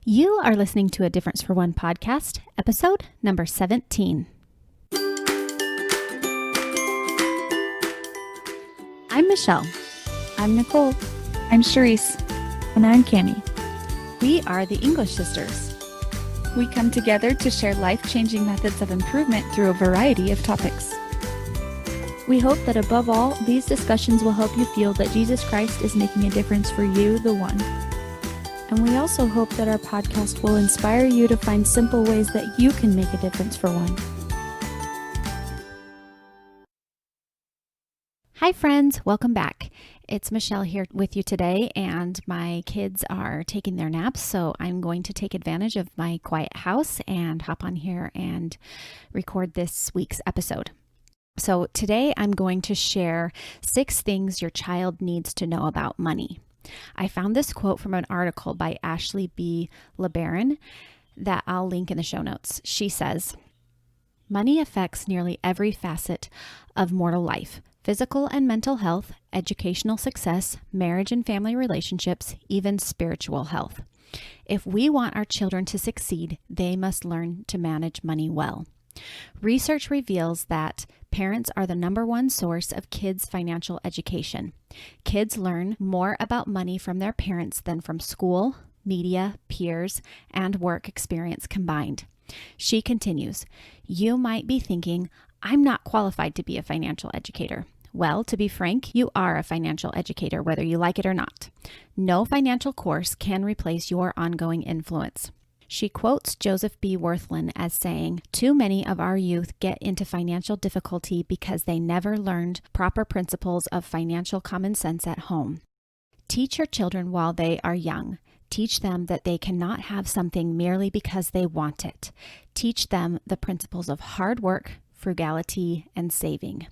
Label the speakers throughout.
Speaker 1: You are listening to a Difference for One podcast, episode number 17. I'm Michelle.
Speaker 2: I'm Nicole. I'm Charisse. And I'm Cami.
Speaker 1: We are the English Sisters.
Speaker 2: We come together to share life-changing methods of improvement through a variety of topics. We hope that above all, these discussions will help you feel that Jesus Christ is making a difference for you, the one. And we also hope that our podcast will inspire you to find simple ways that you can make a difference for one.
Speaker 1: Hi friends, welcome back. It's Michelle here with you today, and my kids are taking their naps, so I'm going to take advantage of my quiet house and hop on here and record this week's episode. So today I'm going to share 6 things your child needs to know about money. I found this quote from an article by Ashley B. LeBaron that I'll link in the show notes. She says, "Money affects nearly every facet of mortal life: physical and mental health, educational success, marriage and family relationships, even spiritual health. If we want our children to succeed, they must learn to manage money well. Research reveals that parents are the number one source of kids' financial education. Kids learn more about money from their parents than from school, media, peers, and work experience combined." She continues, "You might be thinking, I'm not qualified to be a financial educator. Well, to be frank, you are a financial educator, whether you like it or not. No financial course can replace your ongoing influence." She quotes Joseph B. Wirthlin as saying, "Too many of our youth get into financial difficulty because they never learned proper principles of financial common sense at home. Teach your children while they are young. Teach them that they cannot have something merely because they want it. Teach them the principles of hard work, frugality, and saving."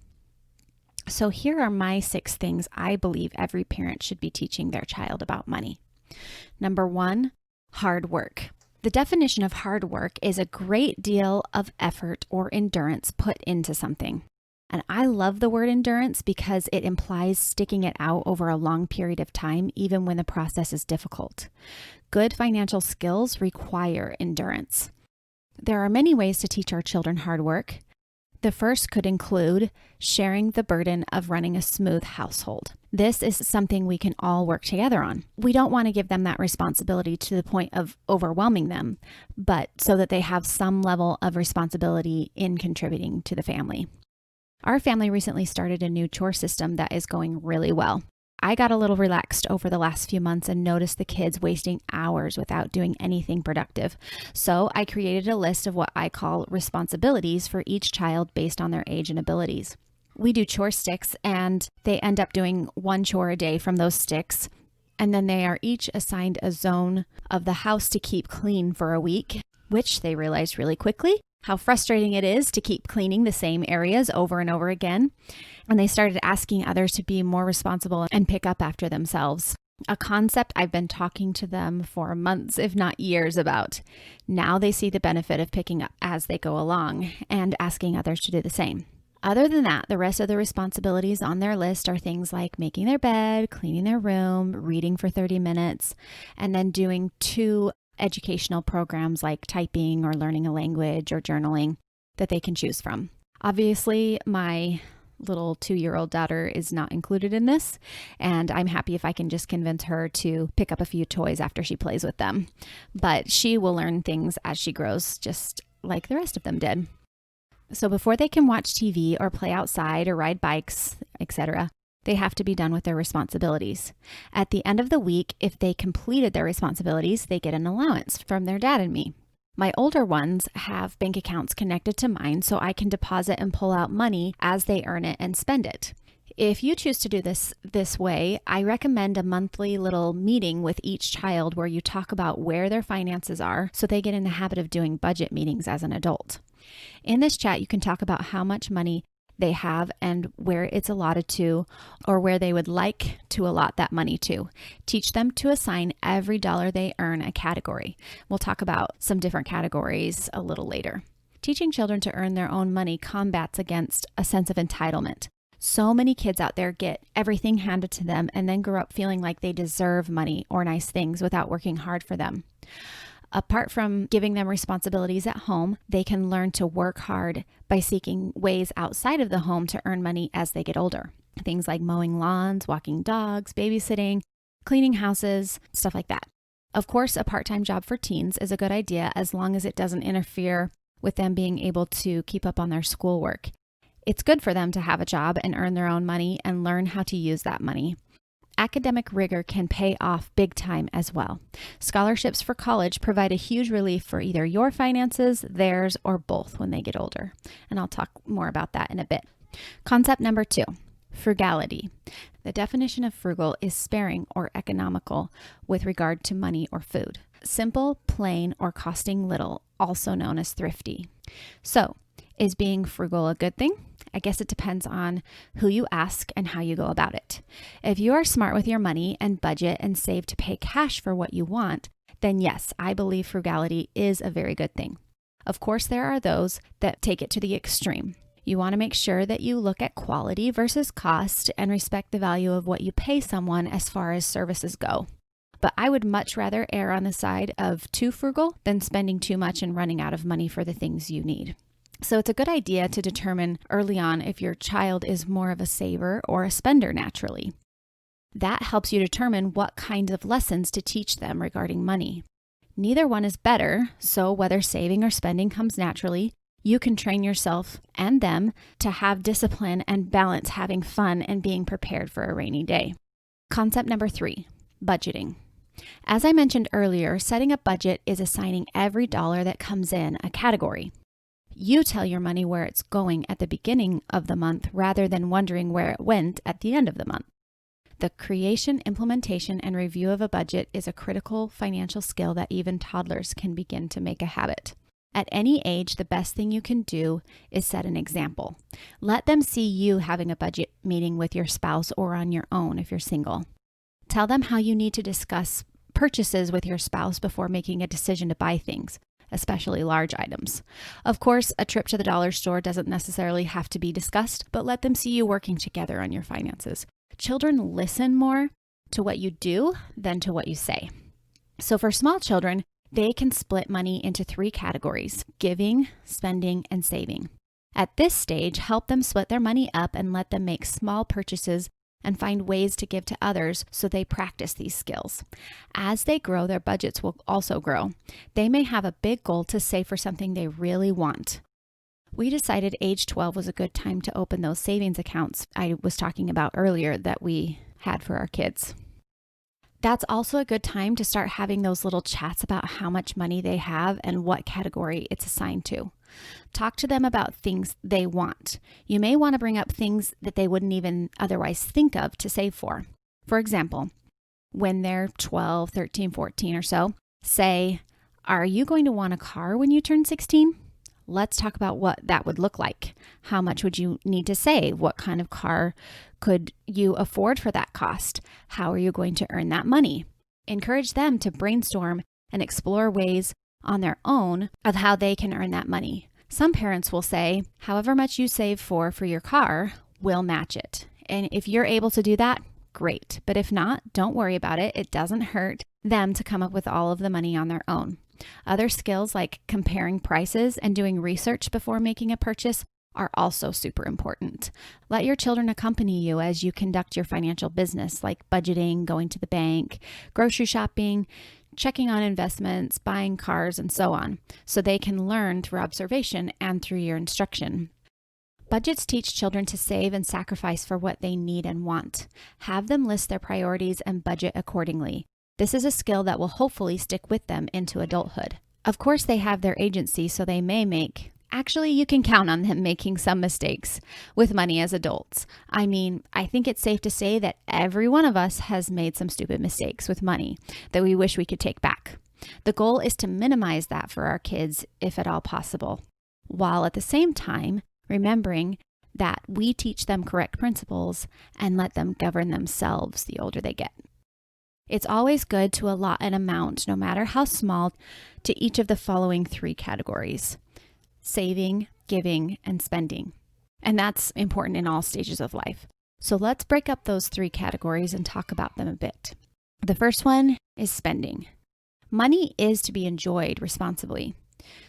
Speaker 1: So here are my 6 things I believe every parent should be teaching their child about money. Number 1, hard work. The definition of hard work is a great deal of effort or endurance put into something. And I love the word endurance because it implies sticking it out over a long period of time, even when the process is difficult. Good financial skills require endurance. There are many ways to teach our children hard work. The first could include sharing the burden of running a smooth household. This is something we can all work together on. We don't want to give them that responsibility to the point of overwhelming them, but so that they have some level of responsibility in contributing to the family. Our family recently started a new chore system that is going really well. I got a little relaxed over the last few months and noticed the kids wasting hours without doing anything productive. So I created a list of what I call responsibilities for each child based on their age and abilities. We do chore sticks, and they end up doing 1 chore a day from those sticks. And then they are each assigned a zone of the house to keep clean for a week, which they realized really quickly how frustrating it is to keep cleaning the same areas over and over again. And they started asking others to be more responsible and pick up after themselves. A concept I've been talking to them for months, if not years, about. Now they see the benefit of picking up as they go along and asking others to do the same. Other than that, the rest of the responsibilities on their list are things like making their bed, cleaning their room, reading for 30 minutes, and then doing 2 educational programs like typing or learning a language or journaling that they can choose from. Obviously, my little 2-year-old daughter is not included in this, and I'm happy if I can just convince her to pick up a few toys after she plays with them. But she will learn things as she grows, just like the rest of them did. So before they can watch TV or play outside or ride bikes, etc., they have to be done with their responsibilities. At the end of the week, if they completed their responsibilities, they get an allowance from their dad and me. My older ones have bank accounts connected to mine, so I can deposit and pull out money as they earn it and spend it. If you choose to do this way, I recommend a monthly little meeting with each child where you talk about where their finances are so they get in the habit of doing budget meetings as an adult. In this chat, you can talk about how much money they have and where it's allotted to, or where they would like to allot that money to. Teach them to assign every dollar they earn a category. We'll talk about some different categories a little later. Teaching children to earn their own money combats against a sense of entitlement. So many kids out there get everything handed to them and then grow up feeling like they deserve money or nice things without working hard for them. Apart from giving them responsibilities at home, they can learn to work hard by seeking ways outside of the home to earn money as they get older. Things like mowing lawns, walking dogs, babysitting, cleaning houses, stuff like that. Of course, a part-time job for teens is a good idea as long as it doesn't interfere with them being able to keep up on their schoolwork. It's good for them to have a job and earn their own money and learn how to use that money. Academic rigor can pay off big time as well. Scholarships for college provide a huge relief for either your finances, theirs, or both when they get older. And I'll talk more about that in a bit. Concept number 2, frugality. The definition of frugal is sparing or economical with regard to money or food. Simple, plain, or costing little, also known as thrifty. So, is being frugal a good thing? I guess it depends on who you ask and how you go about it. If you are smart with your money and budget and save to pay cash for what you want, then yes, I believe frugality is a very good thing. Of course, there are those that take it to the extreme. You want to make sure that you look at quality versus cost and respect the value of what you pay someone as far as services go. But I would much rather err on the side of too frugal than spending too much and running out of money for the things you need. So it's a good idea to determine early on if your child is more of a saver or a spender naturally. That helps you determine what kinds of lessons to teach them regarding money. Neither one is better, so whether saving or spending comes naturally, you can train yourself and them to have discipline and balance having fun and being prepared for a rainy day. Concept number 3, budgeting. As I mentioned earlier, setting a budget is assigning every dollar that comes in a category. You tell your money where it's going at the beginning of the month rather than wondering where it went at the end of the month. The creation, implementation, and review of a budget is a critical financial skill that even toddlers can begin to make a habit. At any age, the best thing you can do is set an example. Let them see you having a budget meeting with your spouse or on your own if you're single. Tell them how you need to discuss purchases with your spouse before making a decision to buy things, especially large items. Of course, a trip to the dollar store doesn't necessarily have to be discussed, but let them see you working together on your finances. Children listen more to what you do than to what you say. So for small children, they can split money into 3 categories: giving, spending, and saving. At this stage, help them split their money up and let them make small purchases and find ways to give to others so they practice these skills. As they grow, their budgets will also grow. They may have a big goal to save for something they really want. We decided age 12 was a good time to open those savings accounts I was talking about earlier that we had for our kids. That's also a good time to start having those little chats about how much money they have and what category it's assigned to. Talk to them about things they want. You may want to bring up things that they wouldn't even otherwise think of to save for. For example, when they're 12, 13, 14 or so, say, "Are you going to want a car when you turn 16? Let's talk about what that would look like. How much would you need to save? What kind of car could you afford for that cost? How are you going to earn that money?" Encourage them to brainstorm and explore ways on their own of how they can earn that money. Some parents will say, however much you save for your car, we'll match it. And if you're able to do that, great. But if not, don't worry about it. It doesn't hurt them to come up with all of the money on their own. Other skills like comparing prices and doing research before making a purchase are also super important. Let your children accompany you as you conduct your financial business, like budgeting, going to the bank, grocery shopping, checking on investments, buying cars, and so on, so they can learn through observation and through your instruction. Budgets teach children to save and sacrifice for what they need and want. Have them list their priorities and budget accordingly. This is a skill that will hopefully stick with them into adulthood. Of course, they have their agency, so they may actually, you can count on them making some mistakes with money as adults. I mean, I think it's safe to say that every one of us has made some stupid mistakes with money that we wish we could take back. The goal is to minimize that for our kids, if at all possible, while at the same time remembering that we teach them correct principles and let them govern themselves the older they get. It's always good to allot an amount, no matter how small, to each of the following 3 categories: saving, giving, and spending. And that's important in all stages of life. So let's break up those 3 categories and talk about them a bit. The first one is spending. Money is to be enjoyed responsibly.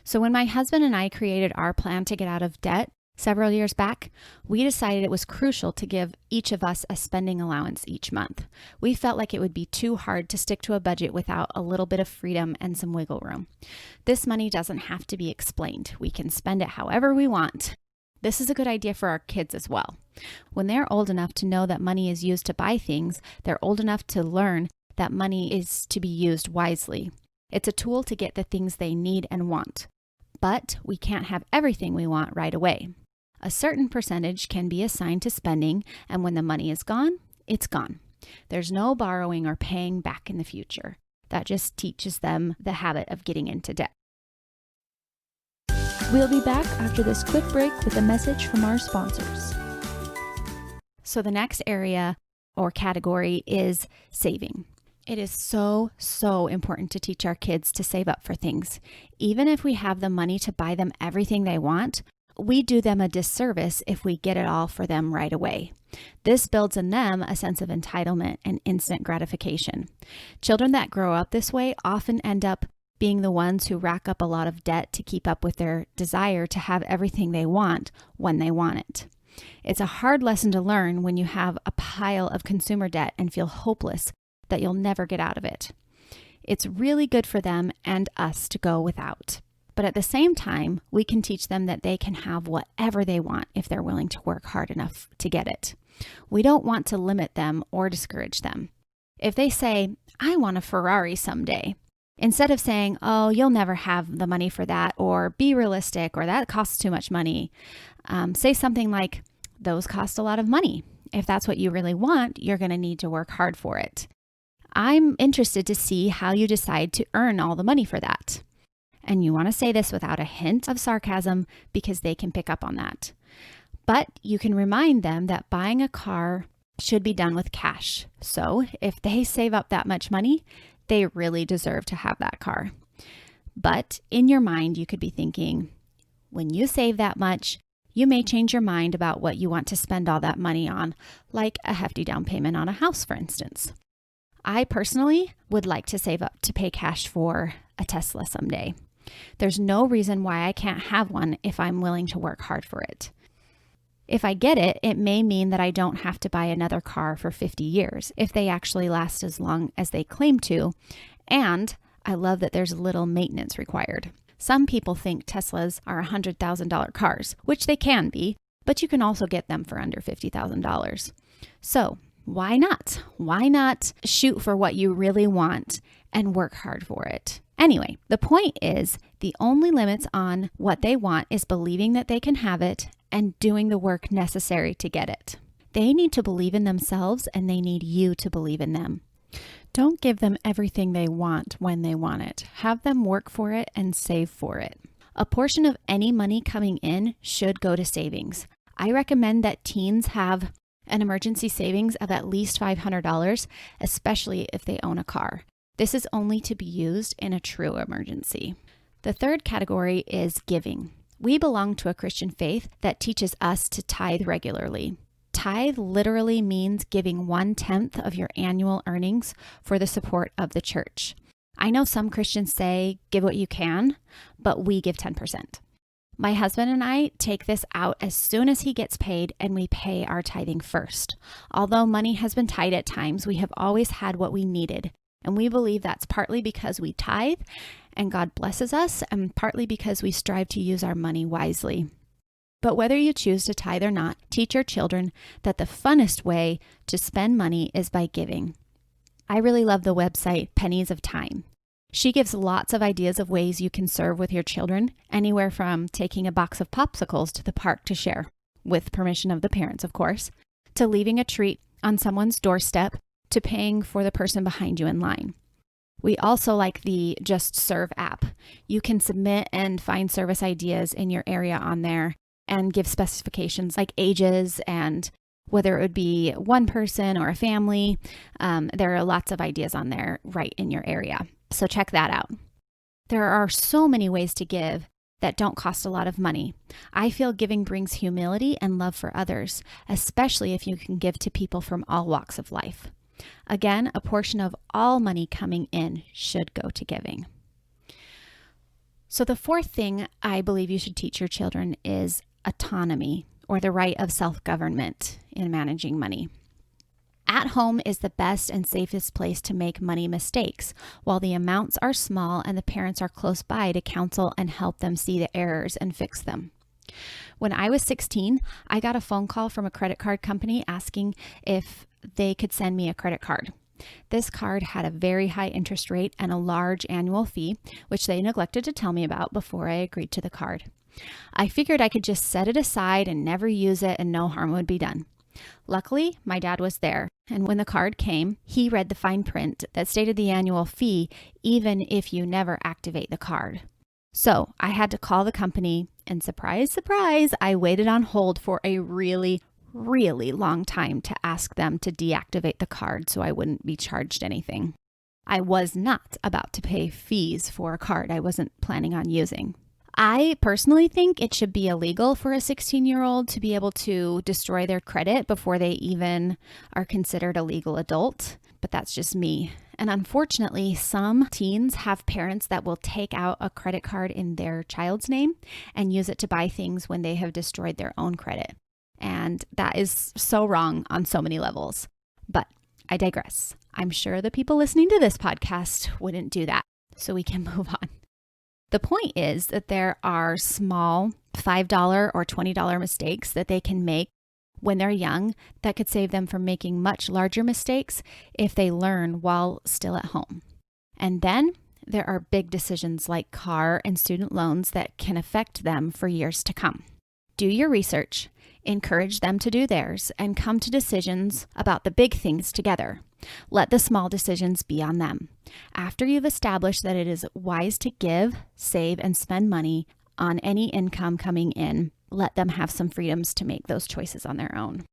Speaker 1: So when my husband and I created our plan to get out of debt several years back, we decided it was crucial to give each of us a spending allowance each month. We felt like it would be too hard to stick to a budget without a little bit of freedom and some wiggle room. This money doesn't have to be explained. We can spend it however we want. This is a good idea for our kids as well. When they're old enough to know that money is used to buy things, they're old enough to learn that money is to be used wisely. It's a tool to get the things they need and want. But we can't have everything we want right away. A certain percentage can be assigned to spending, and when the money is gone, it's gone. There's no borrowing or paying back in the future. That just teaches them the habit of getting into debt.
Speaker 2: We'll be back after this quick break with a message from our sponsors.
Speaker 1: So the next area or category is saving. It is so important to teach our kids to save up for things. Even if we have the money to buy them everything they want, we do them a disservice if we get it all for them right away. This builds in them a sense of entitlement and instant gratification. Children that grow up this way often end up being the ones who rack up a lot of debt to keep up with their desire to have everything they want when they want it. It's a hard lesson to learn when you have a pile of consumer debt and feel hopeless that you'll never get out of it. It's really good for them and us to go without. But at the same time, we can teach them that they can have whatever they want if they're willing to work hard enough to get it. We don't want to limit them or discourage them. If they say, "I want a Ferrari someday," instead of saying, "Oh, you'll never have the money for that," or "Be realistic," or "That costs too much money," say something like, "Those cost a lot of money. If that's what you really want, you're going to need to work hard for it. I'm interested to see how you decide to earn all the money for that." And you want to say this without a hint of sarcasm because they can pick up on that. But you can remind them that buying a car should be done with cash. So if they save up that much money, they really deserve to have that car. But in your mind, you could be thinking, when you save that much, you may change your mind about what you want to spend all that money on, like a hefty down payment on a house, for instance. I personally would like to save up to pay cash for a Tesla someday. There's no reason why I can't have one if I'm willing to work hard for it. If I get it, it may mean that I don't have to buy another car for 50 years if they actually last as long as they claim to. And I love that there's little maintenance required. Some people think Teslas are $100,000 cars, which they can be, but you can also get them for under $50,000. So why not? Why not shoot for what you really want and work hard for it? Anyway, the point is the only limits on what they want is believing that they can have it and doing the work necessary to get it. They need to believe in themselves and they need you to believe in them. Don't give them everything they want when they want it. Have them work for it and save for it. A portion of any money coming in should go to savings. I recommend that teens have an emergency savings of at least $500, especially if they own a car. This is only to be used in a true emergency. The third category is giving. We belong to a Christian faith that teaches us to tithe regularly. Tithe literally means giving 1/10 of your annual earnings for the support of the church. I know some Christians say, give what you can, but we give 10%. My husband and I take this out as soon as he gets paid, and we pay our tithing first. Although money has been tight at times, we have always had what we needed. And we believe that's partly because we tithe and God blesses us, and partly because we strive to use our money wisely. But whether you choose to tithe or not, teach your children that the funnest way to spend money is by giving. I really love the website Pennies of Time. She gives lots of ideas of ways you can serve with your children, anywhere from taking a box of popsicles to the park to share, with permission of the parents, of course, to leaving a treat on someone's doorstep, to paying for the person behind you in line. We also like the Just Serve app. You can submit and find service ideas in your area on there and give specifications like ages and whether it would be one person or a family. There are lots of ideas on there right in your area. So check that out. There are so many ways to give that don't cost a lot of money. I feel giving brings humility and love for others, especially if you can give to people from all walks of life. Again, a portion of all money coming in should go to giving. So the fourth thing I believe you should teach your children is autonomy, or the right of self-government in managing money. At home is the best and safest place to make money mistakes, while the amounts are small and the parents are close by to counsel and help them see the errors and fix them. When I was 16, I got a phone call from a credit card company asking if they could send me a credit card. This card had a very high interest rate and a large annual fee, which they neglected to tell me about before I agreed to the card. I figured I could just set it aside and never use it and no harm would be done. Luckily, my dad was there, and when the card came, he read the fine print that stated the annual fee even if you never activate the card. So I had to call the company, and surprise, surprise, I waited on hold for a really long time to ask them to deactivate the card so I wouldn't be charged anything. I was not about to pay fees for a card I wasn't planning on using. I personally think it should be illegal for a 16-year-old to be able to destroy their credit before they even are considered a legal adult, but that's just me. And unfortunately, some teens have parents that will take out a credit card in their child's name and use it to buy things when they have destroyed their own credit. And that is so wrong on so many levels. But I digress. I'm sure the people listening to this podcast wouldn't do that, so we can move on. The point is that there are small $5 or $20 mistakes that they can make when they're young that could save them from making much larger mistakes if they learn while still at home. And then there are big decisions like car and student loans that can affect them for years to come. Do your research, encourage them to do theirs, and come to decisions about the big things together. Let the small decisions be on them. After you've established that it is wise to give, save, and spend money on any income coming in, let them have some freedoms to make those choices on their own.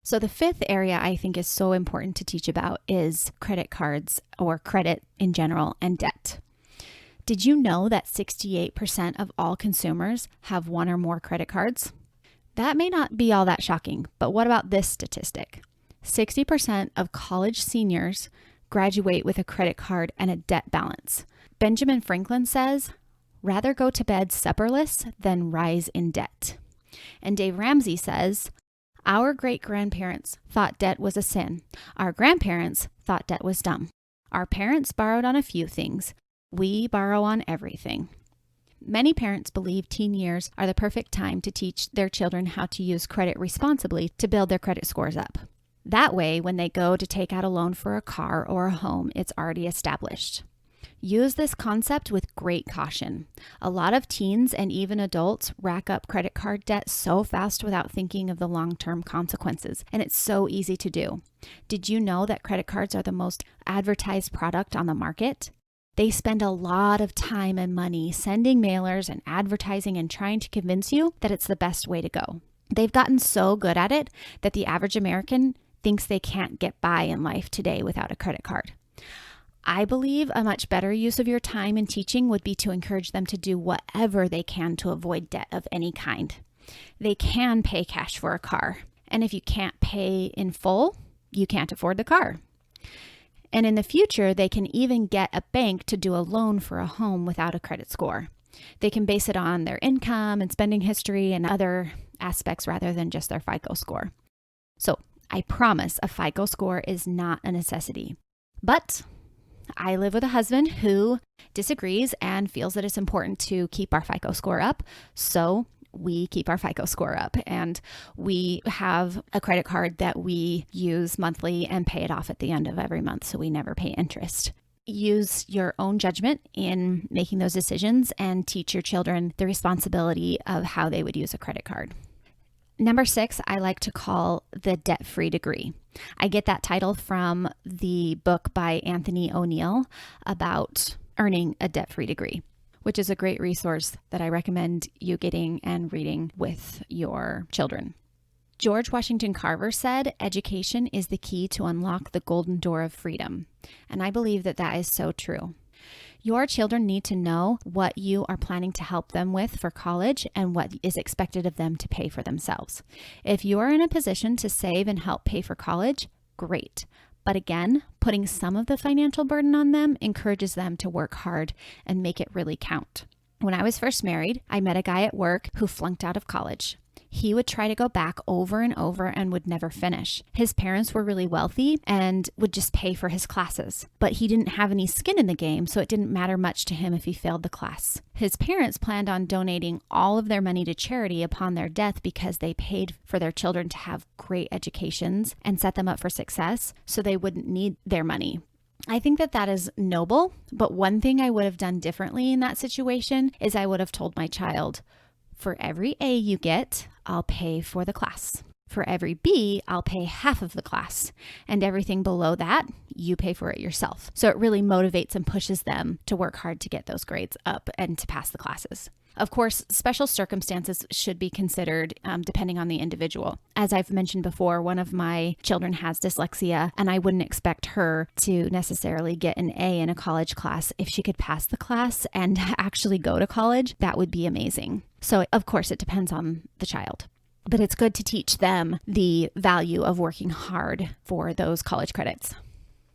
Speaker 1: So the fifth area I think is so important to teach about is credit cards, or credit in general, and debt. Did you know that 68% of all consumers have one or more credit cards? That may not be all that shocking, but what about this statistic? 60% of college seniors graduate with a credit card and a debt balance. Benjamin Franklin says, "Rather go to bed supperless than rise in debt." And Dave Ramsey says, "Our great-grandparents thought debt was a sin. Our grandparents thought debt was dumb. Our parents borrowed on a few things. We borrow on everything." Many parents believe teen years are the perfect time to teach their children how to use credit responsibly to build their credit scores up. That way, when they go to take out a loan for a car or a home, it's already established. Use this concept with great caution. A lot of teens and even adults rack up credit card debt so fast without thinking of the long-term consequences, and it's so easy to do. Did you know that credit cards are the most advertised product on the market? They spend a lot of time and money sending mailers and advertising and trying to convince you that it's the best way to go. They've gotten so good at it that the average American thinks they can't get by in life today without a credit card. I believe a much better use of your time in teaching would be to encourage them to do whatever they can to avoid debt of any kind. They can pay cash for a car, and if you can't pay in full, you can't afford the car. And in the future, they can even get a bank to do a loan for a home without a credit score. They can base it on their income and spending history and other aspects rather than just their FICO score. So I promise a FICO score is not a necessity. But I live with a husband who disagrees and feels that it's important to keep our FICO score up. So we keep our FICO score up, and we have a credit card that we use monthly and pay it off at the end of every month, so we never pay interest. Use your own judgment in making those decisions and teach your children the responsibility of how they would use a credit card. Number 6, I like to call the debt-free degree. I get that title from the book by Anthony O'Neill about earning a debt-free degree, which is a great resource that I recommend you getting and reading with your children. George Washington Carver said, "Education is the key to unlock the golden door of freedom." And I believe that that is so true. Your children need to know what you are planning to help them with for college and what is expected of them to pay for themselves. If you are in a position to save and help pay for college, great. But again, putting some of the financial burden on them encourages them to work hard and make it really count. When I was first married, I met a guy at work who flunked out of college. He would try to go back over and over and would never finish. His parents were really wealthy and would just pay for his classes, but he didn't have any skin in the game, so it didn't matter much to him if he failed the class. His parents planned on donating all of their money to charity upon their death because they paid for their children to have great educations and set them up for success, so they wouldn't need their money. I think that is noble, but one thing I would have done differently in that situation is I would have told my child, for every A you get, I'll pay for the class. For every B, I'll pay half of the class. And everything below that, you pay for it yourself. So it really motivates and pushes them to work hard to get those grades up and to pass the classes. Of course, special circumstances should be considered depending on the individual. As I've mentioned before, one of my children has dyslexia, and I wouldn't expect her to necessarily get an A in a college class. If she could pass the class and actually go to college, that would be amazing. So, of course, it depends on the child. But it's good to teach them the value of working hard for those college credits.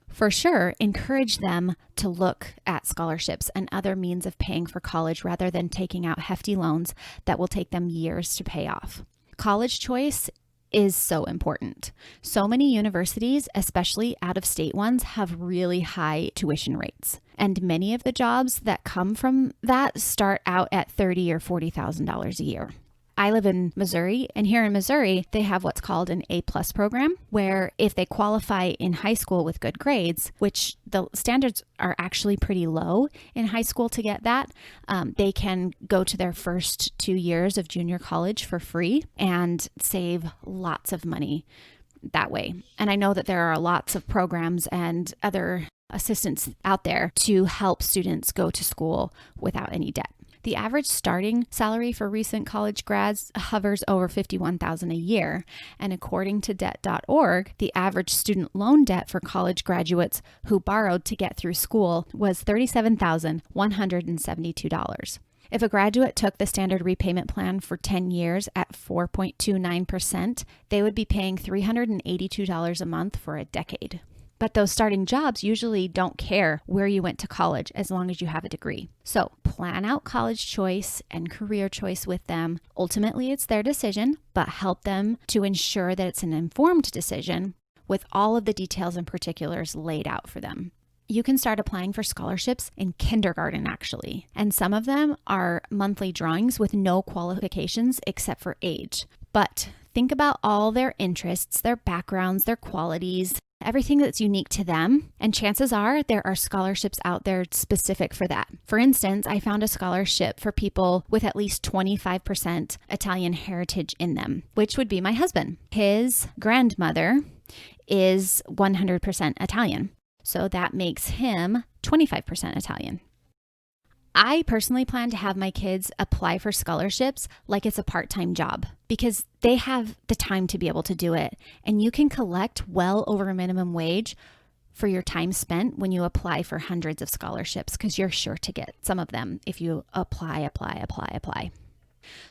Speaker 1: For sure, encourage them to look at scholarships and other means of paying for college rather than taking out hefty loans that will take them years to pay off. College choice is so important. So many universities, especially out-of-state ones, have really high tuition rates. And many of the jobs that come from that start out at $30,000 or $40,000 a year. I live in Missouri, and here in Missouri, they have what's called an A+ program, where if they qualify in high school with good grades, which the standards are actually pretty low in high school to get that, they can go to their first 2 years of junior college for free and save lots of money that way. And I know that there are lots of programs and other assistance out there to help students go to school without any debt. The average starting salary for recent college grads hovers over $51,000 a year, and according to debt.org, the average student loan debt for college graduates who borrowed to get through school was $37,172. If a graduate took the standard repayment plan for 10 years at 4.29%, they would be paying $382 a month for a decade. But those starting jobs usually don't care where you went to college as long as you have a degree. So plan out college choice and career choice with them. Ultimately, it's their decision, but help them to ensure that it's an informed decision with all of the details and particulars laid out for them. You can start applying for scholarships in kindergarten, actually. And some of them are monthly drawings with no qualifications except for age. But think about all their interests, their backgrounds, their qualities, everything that's unique to them. And chances are there are scholarships out there specific for that. For instance, I found a scholarship for people with at least 25% Italian heritage in them, which would be my husband. His grandmother is 100% Italian. So that makes him 25% Italian. I personally plan to have my kids apply for scholarships like it's a part-time job because they have the time to be able to do it. And you can collect well over a minimum wage for your time spent when you apply for hundreds of scholarships because you're sure to get some of them if you apply.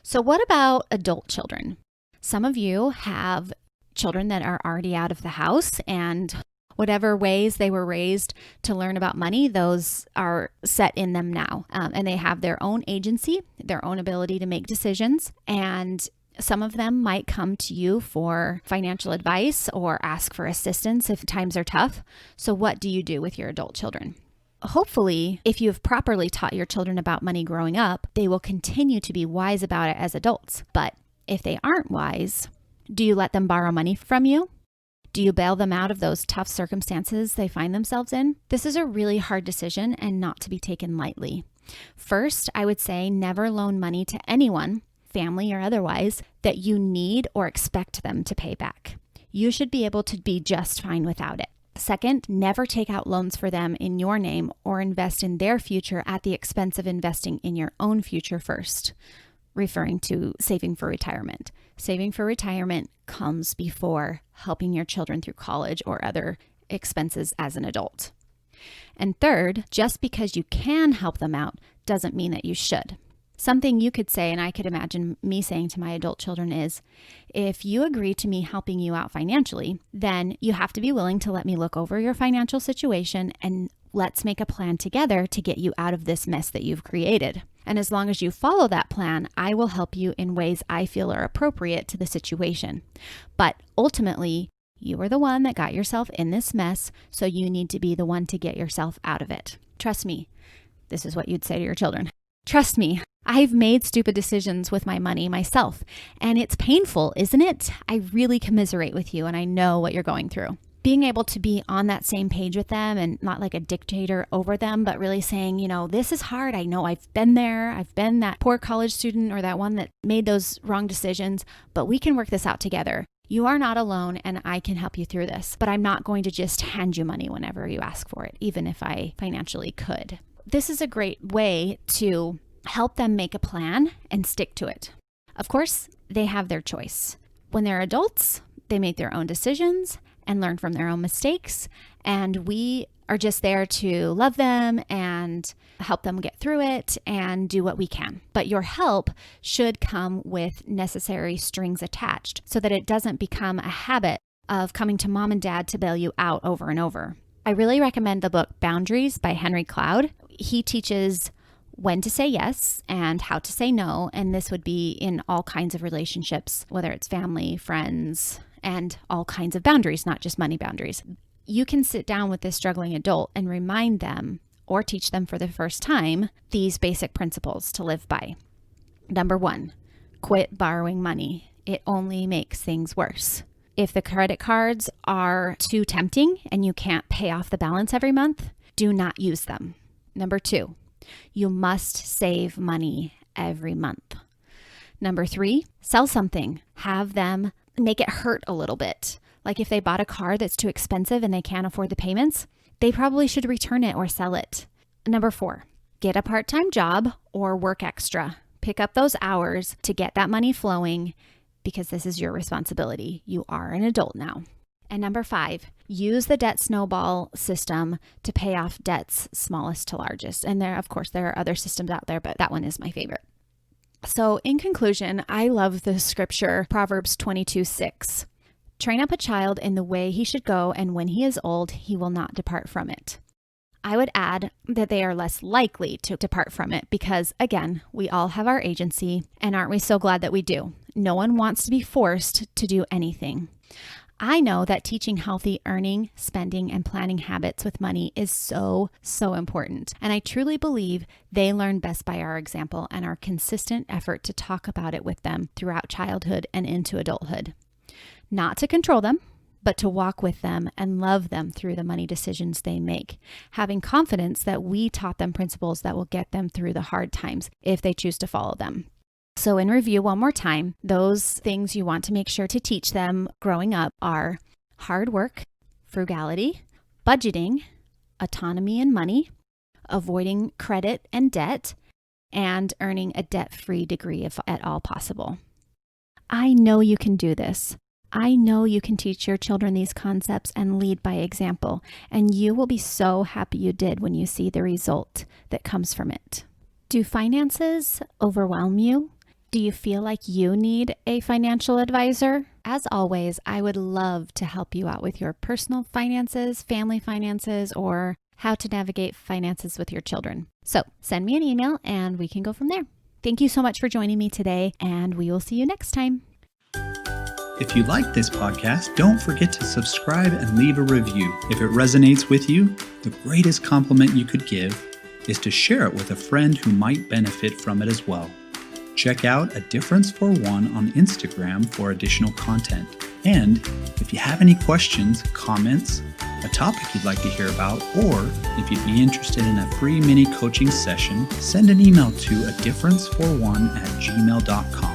Speaker 1: So what about adult children? Some of you have children that are already out of the house, and whatever ways they were raised to learn about money, those are set in them now. And they have their own agency, their own ability to make decisions. And some of them might come to you for financial advice or ask for assistance if times are tough. So what do you do with your adult children? Hopefully, if you have properly taught your children about money growing up, they will continue to be wise about it as adults. But if they aren't wise, do you let them borrow money from you? Do you bail them out of those tough circumstances they find themselves in? This is a really hard decision and not to be taken lightly. First, I would say never loan money to anyone, family or otherwise, that you need or expect them to pay back. You should be able to be just fine without it. Second, never take out loans for them in your name or invest in their future at the expense of investing in your own future first, referring to saving for retirement. Saving for retirement comes before helping your children through college or other expenses as an adult. And third, just because you can help them out doesn't mean that you should. Something you could say, and I could imagine me saying to my adult children is, if you agree to me helping you out financially, then you have to be willing to let me look over your financial situation and let's make a plan together to get you out of this mess that you've created. And as long as you follow that plan, I will help you in ways I feel are appropriate to the situation. But ultimately, you are the one that got yourself in this mess, so you need to be the one to get yourself out of it. Trust me, this is what you'd say to your children. Trust me, I've made stupid decisions with my money myself, and it's painful, isn't it? I really commiserate with you, and I know what you're going through. Being able to be on that same page with them and not like a dictator over them, but really saying, this is hard. I know I've been there. I've been that poor college student or that one that made those wrong decisions, but we can work this out together. You are not alone, and I can help you through this, but I'm not going to just hand you money whenever you ask for it, even if I financially could. This is a great way to help them make a plan and stick to it. Of course, they have their choice. When they're adults, they make their own decisions and learn from their own mistakes, and we are just there to love them and help them get through it and do what we can. But your help should come with necessary strings attached so that it doesn't become a habit of coming to mom and dad to bail you out over and over. I really recommend the book Boundaries by Henry Cloud. He teaches when to say yes and how to say no, and this would be in all kinds of relationships, whether it's family, friends, and all kinds of boundaries, not just money boundaries. You can sit down with this struggling adult and remind them or teach them for the first time these basic principles to live by. Number 1, quit borrowing money. It only makes things worse. If the credit cards are too tempting and you can't pay off the balance every month, do not use them. Number 2, you must save money every month. Number 3, sell something. Have them make it hurt a little bit. Like if they bought a car that's too expensive and they can't afford the payments, they probably should return it or sell it. Number 4, get a part-time job or work extra. Pick up those hours to get that money flowing because this is your responsibility. You are an adult now. And number 5, use the debt snowball system to pay off debts smallest to largest. And there are other systems out there, but that one is my favorite. So in conclusion, I love the scripture, Proverbs 22:6. Train up a child in the way he should go, and when he is old, he will not depart from it. I would add that they are less likely to depart from it because, again, we all have our agency, and aren't we so glad that we do? No one wants to be forced to do anything. I know that teaching healthy earning, spending, and planning habits with money is so important. And I truly believe they learn best by our example and our consistent effort to talk about it with them throughout childhood and into adulthood. Not to control them, but to walk with them and love them through the money decisions they make, having confidence that we taught them principles that will get them through the hard times if they choose to follow them. So in review one more time, those things you want to make sure to teach them growing up are hard work, frugality, budgeting, autonomy and money, avoiding credit and debt, and earning a debt-free degree if at all possible. I know you can do this. I know you can teach your children these concepts and lead by example, and you will be so happy you did when you see the result that comes from it. Do finances overwhelm you? Do you feel like you need a financial advisor? As always, I would love to help you out with your personal finances, family finances, or how to navigate finances with your children. So send me an email and we can go from there. Thank you so much for joining me today, and we will see you next time.
Speaker 3: If you like this podcast, don't forget to subscribe and leave a review. If it resonates with you, the greatest compliment you could give is to share it with a friend who might benefit from it as well. Check out A Difference for One on Instagram for additional content. And if you have any questions, comments, a topic you'd like to hear about, or if you'd be interested in a free mini coaching session, send an email to adifferenceforone@gmail.com.